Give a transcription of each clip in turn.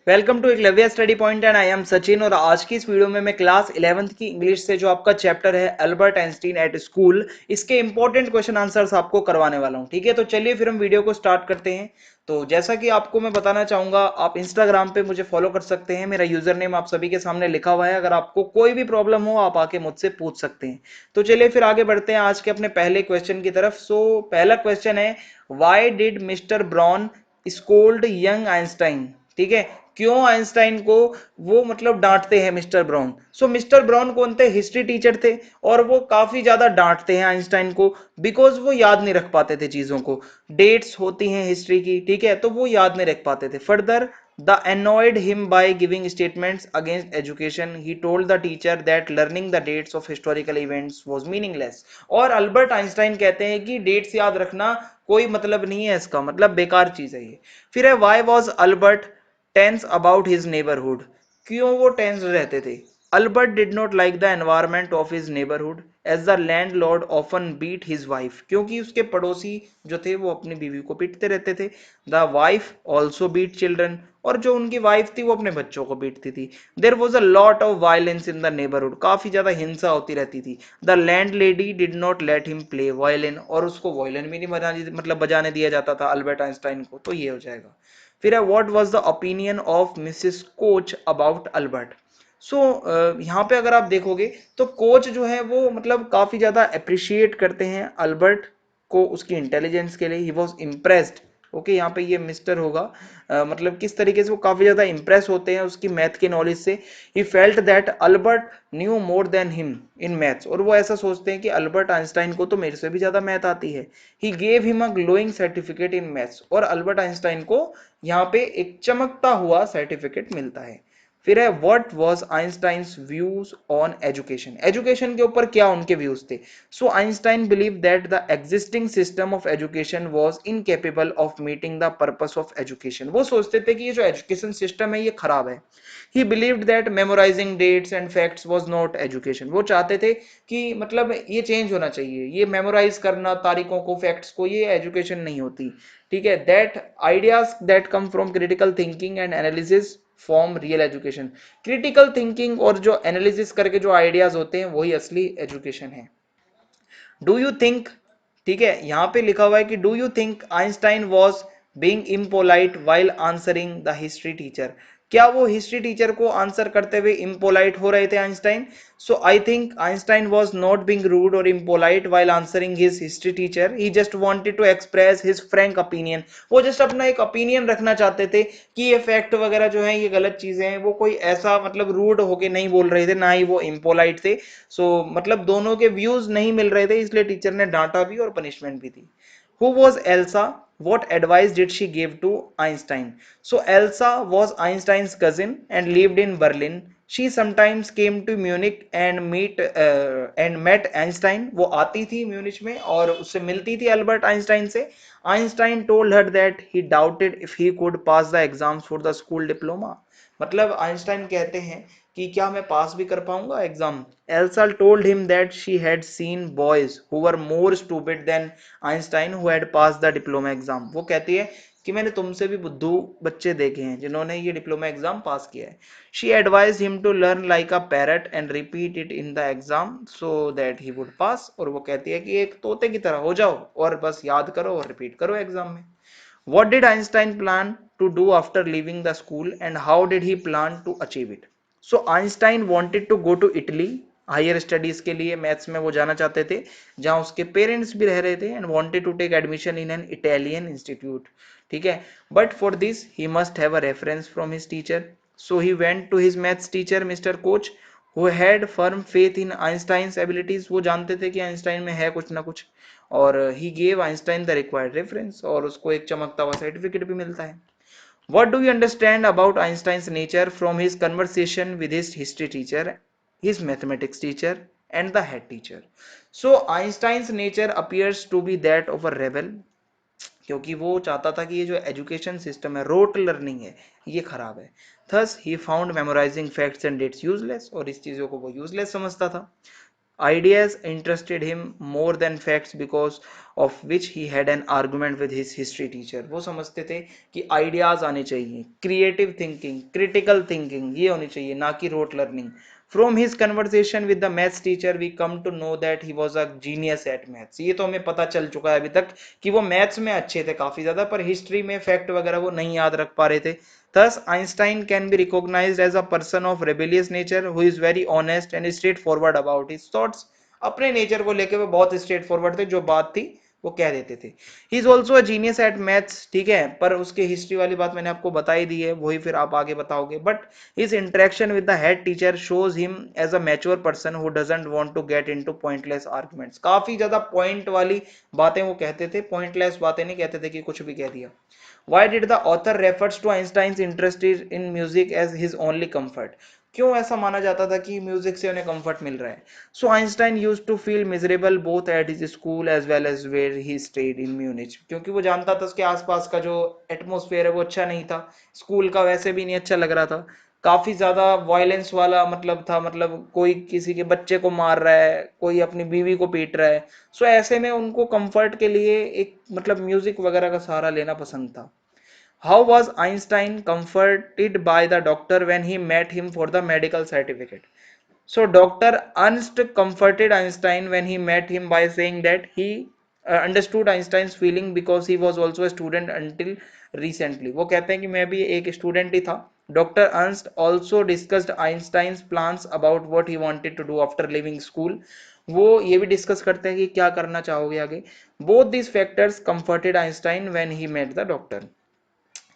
Welcome to Eklavya study point and I am Sachin. और आज की इस वीडियो में मैं क्लास 11th की इंग्लिश से जो आपका चैप्टर है अल्बर्ट आइंस्टीन एट स्कूल, इसके इंपॉर्टेंट क्वेश्चन आंसर्स आपको करवाने वाला हूं। ठीक है, तो चलिए फिर हम वीडियो को स्टार्ट करते हैं। तो जैसा कि आपको मैं बताना चाहूंगा, आप इंस्टाग्राम पे मुझे फॉलो कर सकते हैं। मेरा यूजर नेम आप सभी के सामने लिखा हुआ है। अगर आपको कोई भी प्रॉब्लम हो आप आके मुझसे पूछ सकते हैं। तो चलिए फिर आगे बढ़ते हैं आज के अपने पहले क्वेश्चन की तरफ। सो पहला क्वेश्चन है, why did mister brown scold young Einstein. ठीक है, क्यों आइंस्टाइन को वो मतलब डांटते हैं मिस्टर ब्राउन। सो मिस्टर ब्राउन कौन थे? हिस्ट्री टीचर थे। और वो काफी ज्यादा डांटते हैं आइंस्टाइन को बिकॉज वो याद नहीं रख पाते थे चीजों को। डेट्स होती हैं हिस्ट्री की, ठीक है, तो वो याद नहीं रख पाते थे। Further the annoyed him by giving statements against education. He told the teacher that learning the dates of historical events was meaningless. और अल्बर्ट आइंस्टाइन कहते हैं कि डेट्स याद रखना कोई मतलब नहीं है, इसका मतलब बेकार चीज है ये। फिर है, why was Albert tense about his neighbourhood. क्यों वो टेंस रहते थे? Albert did not like the environment of his neighbourhood as the landlord often beat his wife. क्योंकि उसके पड़ोसी जो थे वो अपनी बीवी को पीटते रहते थे। The wife also beat children. और जो उनकी वाइफ थी वो अपने बच्चों को पीटती थी। There was a lot of violence in the neighbourhood. काफी ज्यादा हिंसा होती रहती थी। The land lady did not let him play violin. और उसको वायलिन भी नहीं बजाने दिया जाता था अल्बर्ट आइंस्टाइन को। तो ये हो जाएगा। फिर है, what was the opinion of Mrs Koch about Albert. So यहाँ पे अगर आप देखोगे तो कोच जो है वो मतलब काफी ज्यादा अप्रिशिएट करते हैं अल्बर्ट को उसकी इंटेलिजेंस के लिए। He was impressed. ओके, यहाँ पे ये मिस्टर होगा। मतलब किस तरीके से वो काफी ज्यादा इंप्रेस होते हैं उसकी मैथ के नॉलेज से। He felt that Albert new more than him in maths. और वो ऐसा सोचते हैं कि अल्बर्ट आइंस्टाइन को तो मेरे से भी ज्यादा मैथ आती है। He gave him a glowing certificate in maths. और अल्बर्ट आइंस्टाइन को यहाँ पे एक चमकता हुआ सर्टिफिकेट मिलता है। फिर है, what was Einstein's views on education. Education के ऊपर क्या उनके व्यूज थे? So Einstein believe that the existing system of education was incapable of meeting the purpose of education. वो सोचते थे कि ये जो एजुकेशन सिस्टम है ये खराब है। He believed that memorising dates and facts was not education. वो चाहते थे कि मतलब ये चेंज होना चाहिए, ये मेमोराइज करना तारीखों को, फैक्ट्स को, ये एजुकेशन नहीं होती। ठीक है, that ideas that come from critical thinking and analysis form real education. Critical thinking और जो एनालिसिस करके जो आइडियाज होते हैं वही असली एजुकेशन है। डू यू थिंक, ठीक है, यहां पे लिखा हुआ है कि do you think Einstein was being impolite while answering the history teacher. क्या वो हिस्ट्री टीचर को आंसर करते हुए इम्पोलाइट हो रहे थे Einstein? So I think Einstein was not being rude और impolite while answering his history teacher. He just wanted to express his frank opinion. वो जस्ट अपना एक ओपिनियन रखना चाहते थे कि ये फैक्ट वगैरह जो है ये गलत चीजें हैं। वो कोई ऐसा मतलब रूड होके नहीं बोल रहे थे, ना ही वो इम्पोलाइट थे। मतलब दोनों के व्यूज नहीं मिल रहे थे, इसलिए टीचर ने डांटा भी और पनिशमेंट भी दी। Who was Elsa? what advice did she give to Einstein? So Elsa was Einstein's cousin and lived in Berlin. She sometimes came to Munich and met Einstein. वो आती थी म्यूनिच में और उससे मिलती थी अल्बर्ट आइंस्टाइन से। Einstein told her that he doubted if he could pass the exams for the school diploma. मतलब आइंस्टाइन कहते हैं कि क्या मैं पास भी कर पाऊंगा exam. Elsa told him that she had seen boys who were more stupid than Einstein who had pass the diploma exam. वो कहती है कि मैंने तुमसे भी बुद्धू बच्चे देखे हैं जिन्होंने ये डिप्लोमा एग्जाम पास किया है। She advise him to learn like a parrot and repeat it in the exam so that he would pass. और वो कहती है कि एक तोते की तरह हो जाओ और बस याद करो और रिपीट करो एग्जाम में। What did Einstein plan to do after leaving the school and how did he plan to achieve it? So Einstein wanted to go to Italy higher studies के लिए, मैथ्स में वो जाना चाहते थे जहां उसके पेरेंट्स भी रह रहे थे and wanted to take admission in an Italian institute. ठीक है, but for this he must have a reference from his teacher. So he went to his maths teacher Mister Koch who had firm faith in Einstein's abilities. वो जानते थे कि Einstein में है कुछ ना कुछ। और he gave Einstein the required reference और उसको एक चमकता हुआ सर्टिफिकेट भी मिलता है। What do you understand about Einstein's nature from his conversation with his history teacher, his mathematics teacher and the head teacher? So Einstein's nature appears to be that of a rebel. क्योंकि वो चाहता था कि ये जो education system है, rote learning है, ये खराब है। Thus he found memorising facts and dates useless. और इस चीजों को वो यूजलेस समझता था। Ideas interested him more than facts because of which he had an argument with his history teacher. वो समझते थे कि आइडियाज आने चाहिए, क्रिएटिव थिंकिंग, क्रिटिकल थिंकिंग ये होनी चाहिए, ना कि rote learning. From his conversation with the maths teacher we come to know that he was a genius at maths. ये तो हमें पता चल चुका है अभी तक कि वो मैथ्स में अच्छे थे काफी ज्यादा, पर हिस्ट्री में फैक्ट वगैरह वो नहीं याद रख पा रहे थे. Thus, Einstein can be recognized as a person of rebellious nature who is very honest and straightforward about his thoughts. अपने नेचर को लेके वो बहुत स्ट्रेट फॉरवर्ड थे, जो बात थी वो कह देते थे. He is also a genius eight maths, ठीक है, पर उसके हिस्ट्री वाली बात मैंने आपको बताई दी है, वही फिर आप आगे बताओगे. But his interaction with the head teacher shows him as a mature person who doesn't want to get into pointless arguments. काफी ज्यादा पॉइंट वाली बातें वो कहते थे, पॉइंटलेस बातें नहीं कहते थे कि कुछ भी कह दिया. Why did the author refers to Einstein's interest in music as his only comfort? क्यों ऐसा माना जाता था कि म्यूजिक से उन्हें कंफर्ट मिल रहा है? So Einstein used to feel miserable both at his school as well as where he stayed in Munich. क्योंकि वो जानता था उसके आसपास का जो एटमोस्फेयर है वो अच्छा नहीं था, स्कूल का वैसे भी नहीं अच्छा लग रहा था, काफी ज्यादा वायलेंस वाला मतलब था, मतलब कोई किसी के बच्चे को मार रहा है, कोई अपनी बीवी को पीट रहा है. सो ऐसे में उनको कंफर्ट के लिए एक मतलब म्यूजिक वगैरह का सहारा लेना पसंद था. How was Einstein comforted by the doctor when he met him for the medical certificate? So Dr. Ernst comforted Einstein when he met him by saying that he understood Einstein's feeling because he was also a student until recently. वो कहते हैं कि मैं भी एक student ही था. Dr. Ernst also discussed Einstein's plans about what he wanted to do after leaving school. वो ये भी डिस्कस करते हैं कि क्या करना चाहोगे आगे. Both these factors comforted Einstein when he met the doctor.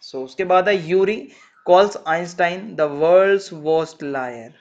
सो उसके बाद है Yuri calls Einstein the world's worst liar.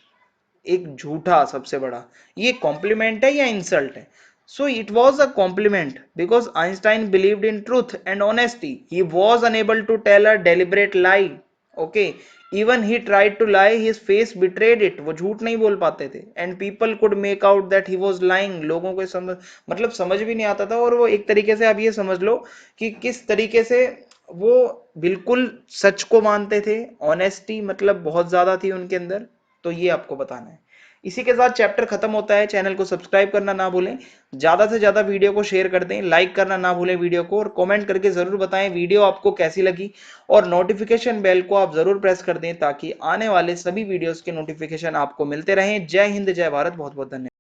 एक झूठा सबसे बड़ा. ये कॉम्प्लीमेंट है या इंसल्ट है? So it was a compliment because Einstein believed in truth and honesty. He was unable to tell a deliberate lie. Okay, even he tried to lie, his face betrayed it. वो झूठ नहीं बोल पाते थे and people could make out that he was lying. लोगों को समझ मतलब समझ भी नहीं आता था. और वो एक तरीके से आप ये समझ लो कि किस तरीके से वो बिल्कुल सच को मानते थे. ऑनेस्टी मतलब बहुत ज्यादा थी उनके अंदर. तो ये आपको बताना है. इसी के साथ चैप्टर खत्म होता है. चैनल को सब्सक्राइब करना ना भूलें, ज्यादा से ज्यादा वीडियो को शेयर कर दें, लाइक करना ना भूलें वीडियो को, और कमेंट करके जरूर बताएं वीडियो आपको कैसी लगी. और नोटिफिकेशन बेल को आप जरूर प्रेस कर दें ताकि आने वाले सभी वीडियोस के नोटिफिकेशन आपको मिलते रहें. जय हिंद, जय भारत, बहुत बहुत धन्यवाद.